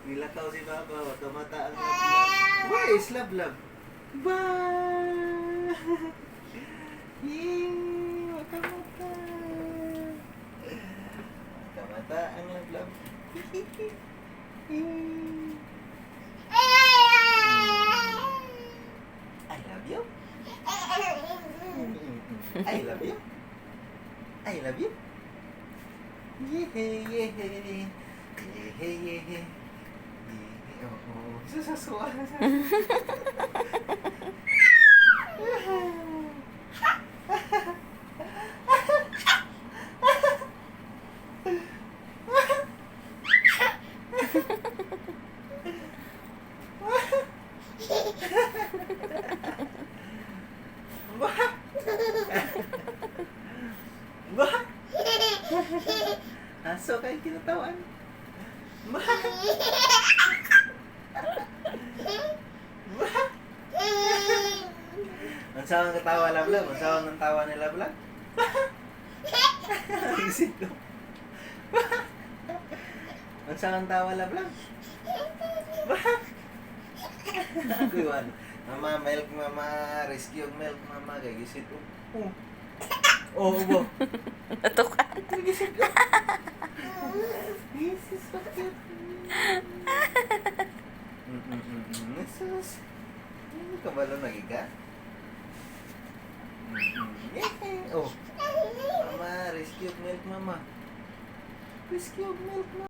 Nilakaw si Papa, makamata ang lablab. Why is lablab? Ba! Makamata. Makamata ang lablab. I love you. I love you. I love you. Yehey. Oo. Susasuan. Ba? Aso kayo kinatawan. Ba? Ba? Ang sawang katawa lablab? Ang sawang ng tawa ni lablab? Isip ko. Ang sawang tawa lablab? Ba? Ako yun. Mama, milk mama, rescue milk mama, kaya gisit ko. Oh, bo. Natukan. Gisit ko. This is so cute. Sus. Hindi ka ba lang nagiga? Oh. Mama, rescue milk mama. Rescue milk mama.